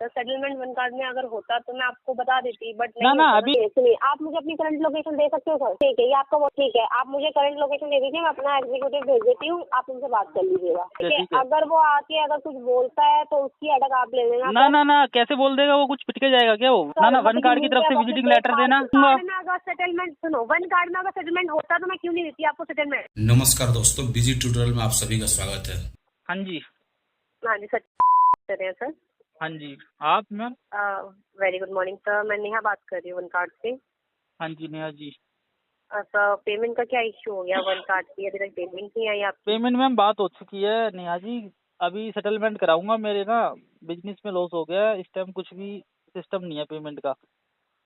तो settlement one card में अगर होता तो मैं आपको बता देती, बट ना नहीं ना होता। अभी सुनिए, आप मुझे अपनी करंट लोकेशन दे सकते हो सर? ठीक है, ये आपका वो ठीक है, आप मुझे करंट लोकेशन दे दीजिए, मैं अपना एग्जीक्यूटिव भेज देती हूँ, आप उनसे बात कर लीजिएगा। ठीक है, अगर वो आके अगर कुछ बोलता है तो उसकी अटक आप ले लेना। ना ना ना कैसे बोल देगा वो, कुछ पिट के जाएगा क्या वो? ना ना वन कार्ड की तरफ से विजिटिंग लेटर देना। कार्ड में अगर सेटलमेंट, सुनो, वन कार्ड में अगर सेटलमेंट होता तो मैं क्यों नहीं देती आपको सेटलमेंट। नमस्कार दोस्तों, बिजी ट्यूटोरियल में आप सभी का स्वागत है। हाँ जी सर कर रहे हैं सर। हाँ जी, आप ma'am? Very good morning sir, मैं नेहा बात कर रही हूँ वन कार्ड से। हाँ जी नेहा जी। सर पेमेंट का क्या इश्यू हो गया वन कार्ड की? अभी तक पेमेंट नहीं आई आपकी? पेमेंट मैम बात हो चुकी है नेहा जी, अभी सेटलमेंट कराऊंगा। मेरे ना बिजनेस में लॉस हो गया है, इस टाइम कुछ भी सिस्टम नहीं है पेमेंट का।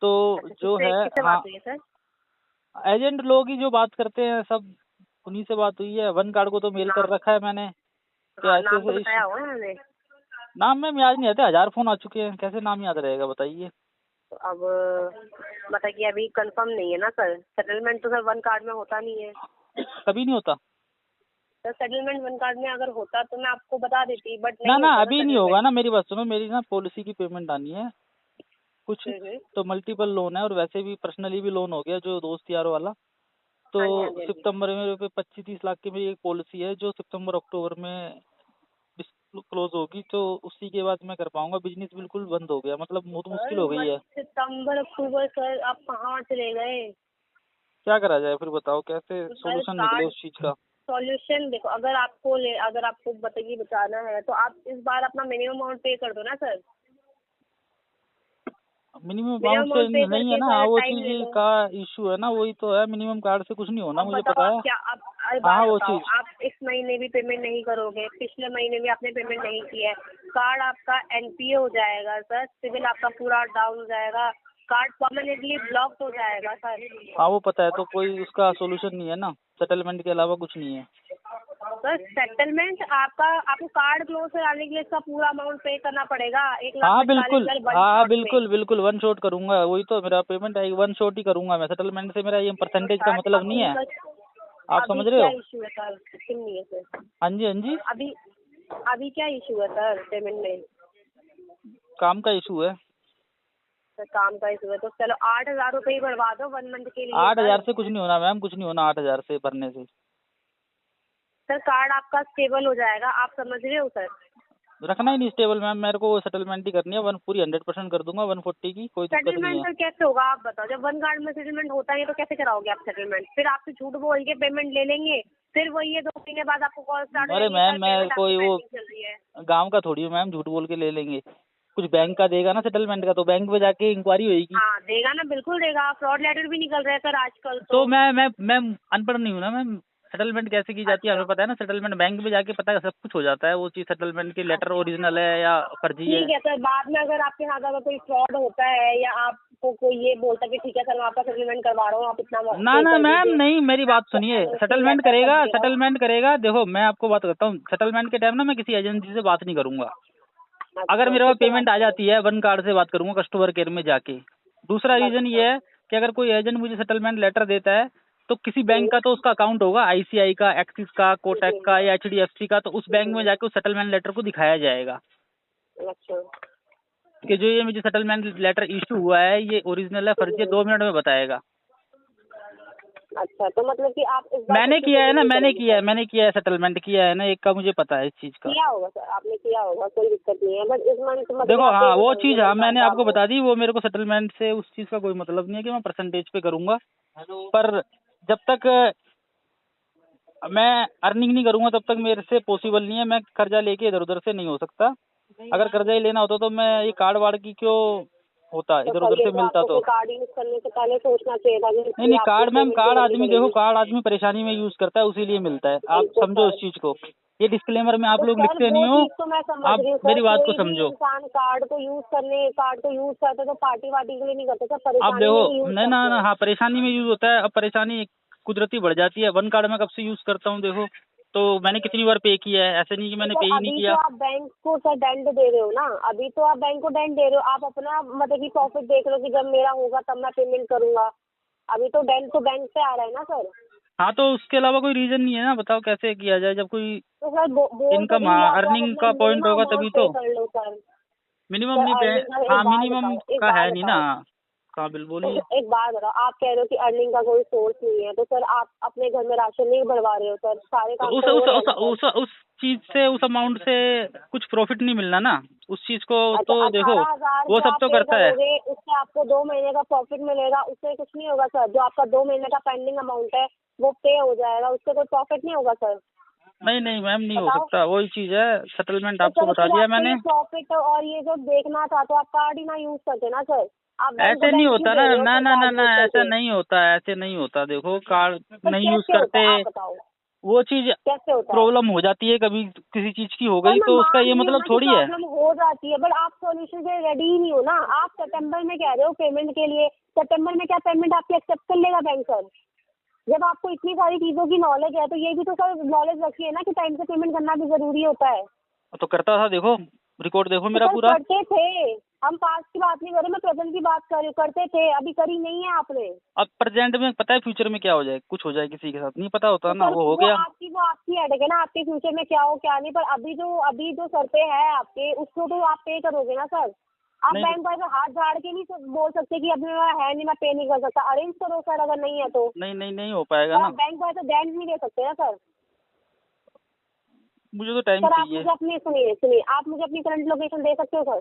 तो जो है किससे हाँ, बात हुई है सर? एजेंट लोग ही जो बात करते हैं सब, उन्हीं से बात हुई है। वन कार्ड को तो मेल कर रखा है मैंने। क्या हाँ, ऐसे नाम तो ऐसे बताया होगा उन्होंने। नाम मैम याद नहीं आते, 1000 फोन आ चुके हैं, कैसे नाम याद रहेगा बताइए। तो अब मतलब कि अभी कंफर्म नहीं है ना सर, सेटलमेंट तो सर वन कार्ड में होता नहीं है। कभी नहीं होता सर सेटलमेंट वन कार्ड में अगर होता तो मैं आपको बता देती, बट ना नहीं ना होता अभी नहीं होगा ना। मेरी बात सुनो, मेरी ना पॉलिसी की पेमेंट आनी है कुछ, तो मल्टीपल लोन है और वैसे भी पर्सनली भी लोन हो गया जो दोस्त यारों वाला। तो सितंबर में 25-30 लाख की मेरी एक पॉलिसी है जो सितंबर अक्टूबर में क्लोज होगी, तो उसी के बाद मैं कर पाऊंगा। बिजनेस बिल्कुल बंद हो गया, मतलब बहुत मुश्किल हो गई है। सितंबर अक्टूबर सर आप कहाँ चले गए? क्या करा जाए फिर बताओ, कैसे सोल्यूशन निकले उस चीज का? सॉल्यूशन देखो, अगर आपको बताइए बचाना है तो आप इस बार अपना मिनिमम अमाउंट पे कर दो ना सर। मिनिमम अमाउंट से नहीं है ना, वो चीज का इशू है ना, वही तो है। मिनिमम कार्ड से कुछ नहीं होना, मुझे पता है। क्या हाँ वो चीज, आप इस महीने भी पेमेंट नहीं करोगे, पिछले महीने भी आपने पेमेंट नहीं किया है, कार्ड आपका एनपीए हो जाएगा सर, सिविल आपका पूरा डाउन हो जाएगा, कार्ड परमानेंटली ब्लॉक हो जाएगा सर। हाँ वो पता है, तो कोई उसका सोल्यूशन नहीं है ना, सेटलमेंट के अलावा कुछ नहीं है सर। सेटलमेंट आपको कार्ड क्लोज कराने के लिए इसका पूरा अमाउंट पे करना पड़ेगा, 1,45,000। हाँ बिल्कुल, हाँ बिल्कुल बिल्कुल, वन शॉट करूंगा, वही तो मेरा पेमेंट है, वन शॉट ही करूंगा मैं। सेटलमेंट से मेरा ये परसेंटेज का मतलब नहीं है, आप समझ रहे हो? इशू है सर, नहीं है सर। हाँ जी हाँ जी, अभी क्या इशू है सर पेमेंट में? काम का इशू है सर काम का इशू है तो चलो 8,000 रुपये ही भरवा दो 1 मंथ के लिए। 8,000 से कुछ नहीं होना मैम, कुछ नहीं होना 8,000 से भरने से। सर कार्ड आपका स्टेबल हो जाएगा, आप समझ रहे हो सर? रखना ही नहीं स्टेबल मैम, मेरे को सेटलमेंट ही करनी है, पूरी 100% कर दूंगा 140 की, कोई दिक्कत नहीं है। सेटलमेंट सर कैसे होगा आप बताओ? जब वन कार्ड में सेटलमेंट होता है तो कैसे कराओगे आप सेटलमेंट? फिर आपसे झूठ बोल के पेमेंट ले लेंगे, फिर वही है 2 महीने बाद आपको कॉल स्टार्ट। अरे मैम मैं कोई वो गाँव का थोड़ी हूँ मैम, झूठ बोल के ले लेंगे। कुछ बैंक का देगा ना सेटलमेंट का, तो बैंक में जाके इंक्वायरी होगी। हाँ देगा ना, बिल्कुल देगा। फ्रॉड लेटर भी निकल रहे हैं सर आजकल तो मैं अनपढ़ नहीं हूँ ना मैम, सेटलमेंट कैसे की जाती है हमें पता है ना। सेटलमेंट बैंक में जाके पता है, सब कुछ हो जाता है वो चीज, सेटलमेंट की लेटर ओरिजिनल है या फर्जी है। ठीक है सर, बाद में अगर आपके साथ अगर कोई फ्रॉड होता है या आपको कोई ये बोलता है कि ठीक है सर मैं आपका सेटलमेंट करवा रहा हूँ, आप इतना ना ना मैम नहीं, मेरी बात सुनिए, सेटलमेंट करेगा। देखो मैं आपको बात करता हूँ, सेटलमेंट के टाइम ना मैं किसी एजेंसी से बात नहीं करूंगा। अगर मेरे पास पेमेंट आ जाती है वन कार्ड से बात करूंगा कस्टमर केयर में जाके। दूसरा रीजन ये है कि अगर कोई एजेंट मुझे सेटलमेंट लेटर देता है तो किसी बैंक का तो उसका अकाउंट होगा, आईसीआई का, एक्सिस का, कोटक का या एचडीएफसी का, तो उस बैंक में जाके उस सेटलमेंट लेटर को दिखाया जाएगा कि जो ये मुझे सेटलमेंट लेटर इशू हुआ है ये ओरिजिनल है फर्जी है, 2 मिनट में बताएगा। अच्छा, तो मतलब कि आप इस मैंने किया है ना, मैंने किया है सेटलमेंट किया है ना, एक का मुझे पता है इस चीज का। किया होगा सर, आपने किया होगा, कोई दिक्कत नहीं है, बट इस मंथ देखो हाँ वो चीज, हाँ मैंने आपको बता दी, वो मेरे को सेटलमेंट से उस चीज का कोई मतलब नहीं है कि मैं परसेंटेज पे करूंगा। पर जब तक मैं अर्निंग नहीं करूंगा तब तक मेरे से पॉसिबल नहीं है, मैं कर्जा लेके इधर उधर से नहीं हो सकता। अगर कर्जा ही लेना होता तो मैं ये कार्ड वार्ड की क्यों होता, इधर उधर से मिलता तो। कार्ड यूज करने से पहले सोचना चाहिए था। नहीं कार्ड मैम, कार्ड आदमी देखो, कार्ड आदमी परेशानी में यूज करता है, उसीलिए मिलता है, आप समझो उस चीज को। ये डिस्क्लेमर में आप लोग लिखते नहीं हो, आप मेरी बात को समझो। इंसान कार्ड को यूज करते तो पार्टी वार्टी के लिए नहीं करते सर, आप देखो नहीं ना, हाँ परेशानी में यूज होता है। अब परेशानी कुदरती बढ़ जाती है। वन कार्ड में कब से यूज करता हूँ देखो, तो मैंने कितनी बार पे किया है, ऐसे नहीं कि मैंने पे ही नहीं किया। तो आप बैंक को सर दंड दे रहे हो ना, अभी तो आप बैंक को दंड दे रहे हो, आप अपना मतलब कि प्रॉफिट देख लो कि जब मेरा होगा तब मैं पेमेंट करूंगा। अभी तो दंड तो बैंक से आ रहा है ना सर। हाँ तो उसके अलावा कोई रीजन नहीं है ना, बताओ कैसे किया जाए जब कोई तो सर इनकम, हाँ अर्निंग का पॉइंट होगा तभी तो। कर लो सर, मिनिमम नहीं पे। हाँ मिनिमम का है नहीं ना। हाँ बिल बोलिए। एक बात बताओ, आप कह रहे हो कि अर्निंग का कोई सोर्स नहीं है, तो सर आप अपने घर में राशन नहीं भरवा रहे हो सर, सारे काम उस तो हो उस रहे हैं उस ना सर। उस उस चीज से, उस अमाउंट से कुछ प्रॉफिट नहीं मिलना ना उस चीज को। अच्छा, तो देखो 18,000 वो जो सब आप तो पे करता है। करोगे उससे आपको 2 महीने का प्रॉफिट मिलेगा, उससे कुछ नहीं होगा सर। जो आपका 2 महीने का पेंडिंग अमाउंट है वो पे हो जाएगा, उससे कोई प्रॉफिट नहीं होगा सर। नहीं नहीं मैम, नहीं हो बताओ। सकता। वही चीज है, सेटलमेंट तो आपको सर बता फिर दिया आपको मैंने। ये प्रॉफिट और ये जो देखना था तो आप कार्ड ही ना यूज करते ना सर। आप बैंक ऐसे नहीं बैंक क्यों होता दे ना, रहे हो ना सर ना ना कार्ड ना, यूज ऐसा करके? नहीं होता, ऐसे नहीं होता। देखो कार्ड तो नहीं यूज कैसे होता करते, है आप बताओ, वो चीज कैसे होता है? प्रॉब्लम हो जाती है कभी, किसी चीज की हो सर गई मैं तो उसका मान ये रही हूँ मतलब ना कि थोड़ी है। प्रॉब्लम हो जाती है, बट आप सॉल्यूशन के रेडी ही नहीं हो ना। आप सितंबर में कह रहे हो पेमेंट के लिए, सितंबर में क्या पेमेंट आपकी एक्सेप्ट कर लेगा बैंक सर? जब आपको इतनी सारी चीजों की नॉलेज है तो ये भी तो सर नॉलेज रखिए ना कि टाइम से पेमेंट करना भी जरूरी होता है। तो करता था, देखो रिकॉर्ड देखो तो मेरा सर पूरा। करते थे, हम पास्ट की बात नहीं कर रहे, मैं प्रेजेंट की बात कर रही हूँ। करते थे, अभी करी नहीं है आपने। अब प्रेजेंट में पता है फ्यूचर में क्या हो जाए, कुछ हो जाए किसी के साथ नहीं पता होता तो ना, सर वो हो गया। वो आपकी हेडेक है ना, आपके फ्यूचर में क्या हो क्या नहीं। पर अभी जो सर पे है आपके, उसको तो आप पे करोगे ना सर। आप नहीं बैंक वाले हाथ झाड़ के नहीं बोल सकते कि अभी मेरा है नहीं, मैं पे नहीं कर सकता। अरेंज करो सर, अगर नहीं है तो। नहीं नहीं नहीं हो पाएगा सर ना। आप बैंक वाले तो डेंट नहीं दे सकते ना सर। मुझे तो टाइम सर आप चाहिए। मुझे अपनी सुनिए, आप मुझे अपनी करंट लोकेशन दे सकते हो सर?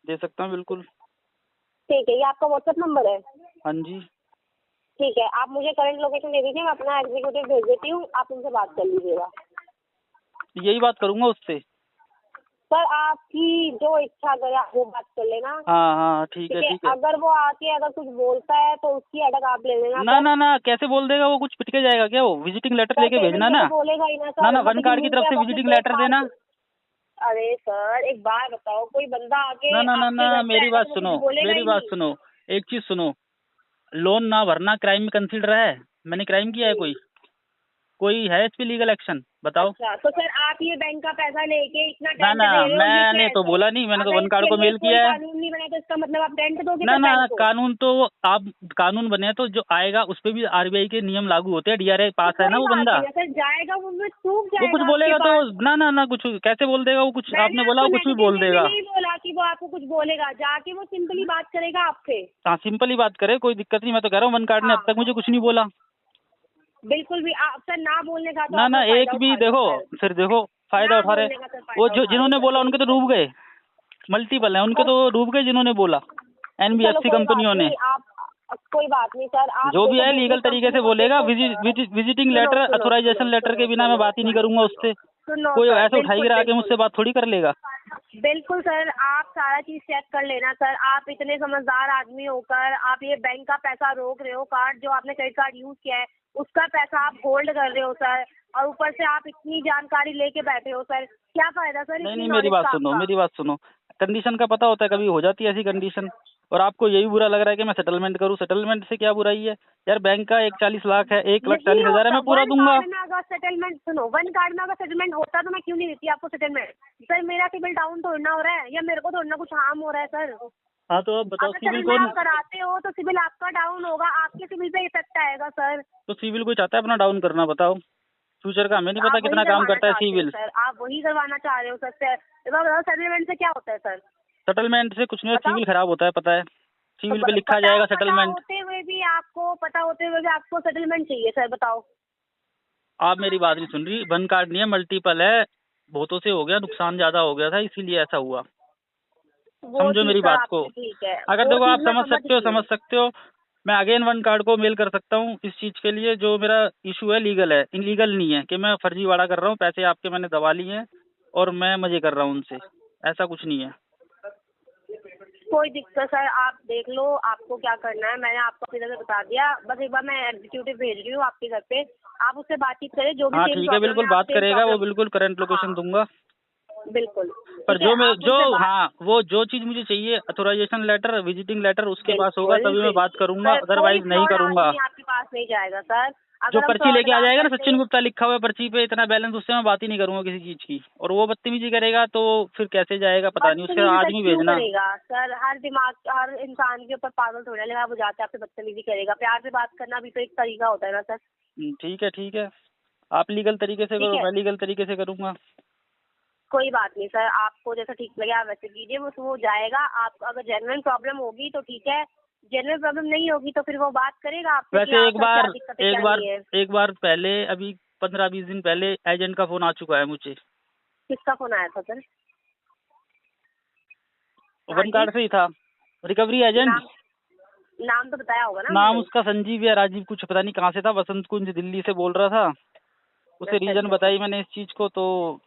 दे सकता हूँ बिल्कुल। ठीक है, ये आपका व्हाट्सएप नंबर है? हाँ जी। ठीक है, आप मुझे करंट लोकेशन दे दीजिए, मैं अपना एग्जीक्यूटिव भेज देती हूँ, आप उनसे बात कर लीजिएगा। यही बात करूंगा उससे। सर आपकी जो इच्छा करे आप वो बात कर लेना। हाँ हाँ ठीक है ठीक है। अगर वो आके अगर कुछ बोलता है तो उसकी अटक आप ले लेना ना सर। ना ना, कैसे बोल देगा वो, कुछ पिट के जाएगा क्या? वो विजिटिंग लेटर सर लेके पेमेंट भेजना के ना। तो बोलेगा ही ना ना सर, ना, वन मतलब कि कार्ड की मुंह तरफ पे से आप अपने विजिटिंग पेट लेटर फाड़ देना। के। अरे सर एक बात बताओ, कोई बंदा आके ना ना ना आपके ना, घर पे मेरी आएगा बात तो वो सुनो, कुछ बोलेगा मेरी ही बात नहीं। सुनो। एक चीज सुनो, लोन ना भरना क्राइम में कंसीडर है? मैंने क्राइम किया है कोई है इस पे लीगल एक्शन? बताओ। अच्छा, तो सर आप ये बैंक का पैसा लेके इतना ना टेंट ना, दे रहे हो, ये क्या मैंने है तो सर? बोला नहीं, मैंने तो अगर वन कार्ड इसके को लिए मेल कोई किया है। कानून नहीं बना तो इसका मतलब आप टेंट दोगे ना सर ना, बैंक को? कानून तो आप, कानून बने तो जो आएगा उस पे भी आरबीआई के नियम लागू होते हैं। डीआरए तो पास है ना कोई वो बात बंदा। नहीं है सर, जाएगा वो भी चूक वो कुछ जाएगा आपके बोलेगा तो, पास। ना ना ना, कुछ कैसे बोल देगा वो? कुछ मैंने आपने बोला आपको वो कुछ भी नेगेटिव बोल वे में देगा। नहीं बोला कि वो आपको कुछ बोलेगा, जाके वो सिंपली बात करेगा आपसे। हाँ सिंपल ही बात करे, कोई दिक्कत नहीं। मैं तो कह रहा हूँ वन कार्ड ने अब हाँ तक मुझे कुछ नहीं बोला। बिल्कुल भी आप सर ना बोलने का तो ना आपका ना, फायदा एक भी उठा रहे हो देखो, सर। फिर देखो फायदा ना उठा रहे। बोलने का सर वो फायदा जो उठा रहे हो जिन्होंने सर, बोला उनके तो ठीक है। डूब गए। मल्टीपल है उनके सर तो, डूब गए जिन्होंने बोला चलो एनबीएफसी कोई बात कंपनियों ने। नहीं, आप कोई बात नहीं सर, आप जो भी देखो है दूसरी लीगल तरीके से कंपनी को बोलेगा। देखो सर। विजिटिंग सुनो लेटर, सुनो अथोराइजेशन सुनो लेटर के सुनो बिना मैं सुनो बात ही नहीं सुनो करूंगा सुनो उससे। सुनो कोई सर, ऐसे उठाई बिल्कुल गिरा के बिल्कुल मुझसे बात थोड़ी कर लेगा। बिल्कुल सर, आप सारा चीज चेक कर लेना सर। आप इतने समझदार आदमी होकर आप ये बैंक का पैसा रोक रहे हो, कार्ड जो आपने क्रेडिट कार्ड यूज किया है उसका पैसा आप होल्ड कर रहे हो सर, और ऊपर से आप इतनी जानकारी लेके बैठे हो सर। क्या फायदा सर नहीं इतनी नहीं, मेरी नॉलेज बात का सुनो, आपका? मेरी बात सुनो। कंडीशन का पता होता है, कभी हो जाती है ऐसी कंडीशन। और आपको यही बुरा लग रहा है कि मैं सेटलमेंट करूं। सेटलमेंट से क्या बुराई है यार? बैंक का 40 लाख है, 1,40,000 है, नहीं मैं होता पूरा वन दूंगा। कार्ड में अगर सेटलमेंट, सुनो, वन कार्ड में अगर सेटलमेंट होता तो मैं क्यों नहीं देती आपको सेटलमेंट? सर मेरा सिविल डाउन थोड़ा हो रहा है, या मेरे को थोड़ा कुछ हार्म हो रहा है सर? हाँ तो अब बताओ अगर सिविल सेटलमेंट कौन? आप कराते हो तो सिविल आपका डाउन होगा, आपके सिविल पे इफेक्ट आएगा सर। तो सिविल कोई चाहता है अपना डाउन करना? बताओ। फ्यूचर का हमें नहीं पता आप वही कितना काम करवाना करता है चाहते हो सिविल। सर, आप वही करवाना चाह रहे हो सर। सेटलमेंट से क्या होता है सर? सेटलमेंट से कुछ नहीं, बताओ। सिविल खराब होता है, पता है। तो सिविल पे लिखा पता जाएगा पता सेटलमेंट। होते हुए भी आपको सेटलमेंट चाहिए सर, बताओ। आप मेरी बात नहीं सुन रही। वन कार्ड नहीं है, मल्टीपल है। बहुतों से हो गया, नुकसान ज्यादा हो गया था, इसीलिए ऐसा हुआ। वो समझो चीज मेरी सर बात को। आपकी ठीक है, अगर वो देखो आप चीज मैं समझ समझ सकते हो, रही हूँ। समझ सकते हो। मैं अगेन वन कार्ड को मेल कर सकता हूँ इस चीज के लिए। जो मेरा इशू है लीगल है, इनलीगल नहीं है कि मैं फर्जीवाड़ा कर रहा हूँ। पैसे आपके मैंने दबा लिए हैं और मैं मजे कर रहा हूँ उनसे, ऐसा कुछ नहीं है। कोई दिक्कत सर, आप देख लो आपको क्या करना है। मैंने आपको अपनी तरह से बता दिया, बस एक बार मैं एग्जीक्यूटिव भेज रही हूँ आपके घर पे, आप उससे बातचीत करें। जो भी हाँ सेम ठीक है, प्रॉब्लम बिल्कुल है आप बात सेम करेगा वो, प्रॉब्लम। बिल्कुल करंट लोकेशन हाँ दूंगा। बिल्कुल पर ठीक है, आप जो उनसे बात। हाँ, वो जो चीज मुझे चाहिए, अथोराइजेशन लेटर, विजिटिंग लेटर, उसके पास होगा बिल्कुल तभी मैं बात बिल्कुल करूंगा, सर, कोई अदरवाइज नहीं फ्रॉड करूंगा। आदमी आपके पास नहीं जाएगा सर। जो अगर हम पर्ची फ्रॉड लेके आ काम जाएगा ना, करते सचिन हैं। गुप्ता लिखा हुआ है पर्ची पे, इतना बैलेंस, उससे मैं बात ही नहीं करूंगा किसी चीज की। और वो बदतमीजी करेगा तो फिर कैसे जाएगा पता नहीं। उसके बदतमीजी सर आदमी क्यों भेजना। करेगा सर? हर इंसान के ऊपर पागल थोड़ा लगा वो जाके आपसे बदतमीजी करेगा। प्यार से बात करना भी तो एक तरीका होता है ना सर। ठीक है ठीक है। आप लीगल तरीके से ठीक करो, है, मैं लीगल तरीके से करूंगा। कोई बात नहीं सर, आपको जैसा ठीक लगे आप वैसे कीजिए, वो जाएगा। आप अगर जेन्युइन प्रॉब्लम होगी तो ठीक है, जेन्युइन प्रॉब्लम नहीं होगी तो फिर वो बात करेगा आपसे। वैसे एक बार पहले, अभी 15-20 दिन पहले एजेंट का फोन आ चुका है मुझे। किसका फोन आया था सर? वन कार्ड से ही था, रिकवरी एजेंट। नाम तो बताया होगा ना? नाम उसका संजीव या राजीव कुछ पता नहीं कहाँ से था, बसंत कुंज दिल्ली से बोल रहा था। उसे रीजन बताई मैंने इस चीज को, तो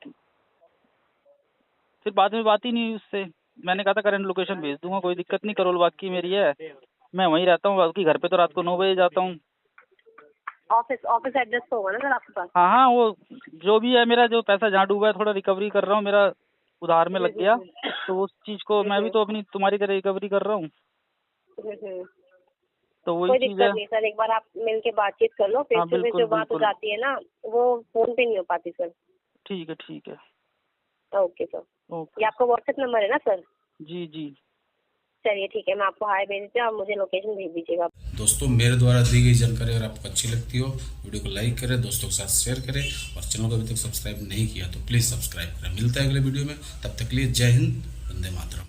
फिर बाद में बात ही नहीं उससे। मैंने कहा था करंट लोकेशन भेज दूंगा, कोई दिक्कत नहीं, करोल बाग की मेरी है, मैं वहीं रहता हूँ, बाकी घर पे तो रात को 9 बजे जाता हूँ। ऑफिस एड्रेस तो होगा ना सर आपके पास? हाँ, वो जो भी है, मेरा जो पैसा जहाँ डूबा है थोड़ा रिकवरी कर रहा हूँ, मेरा उधार में लग गया, तो उस चीज को मैं भी तो अपनी तुम्हारी तरह रिकवरी कर रहा हूँ। तो वही चीज है सर, एक बार आप मिलके बातचीत कर लो, फेस टू फेस जो बात हो जाती है ना, वो फोन पे नहीं हो पाती सर। ठीक है। Okay sir. ये आपका व्हाट्सएप नंबर है ना सर? जी। चलिए ठीक है, मैं आपको हाय भेज देती हूँ, आप मुझे लोकेशन भेज दीजिएगा। दोस्तों, मेरे द्वारा दी गई जानकारी अगर आपको अच्छी लगती हो, वीडियो को लाइक करें, दोस्तों के साथ शेयर करें, और चैनल को अभी तक सब्सक्राइब नहीं किया तो प्लीज सब्सक्राइब करें। मिलता है अगले वीडियो में, तब तक के लिए जय हिंद, वंदे मातरम।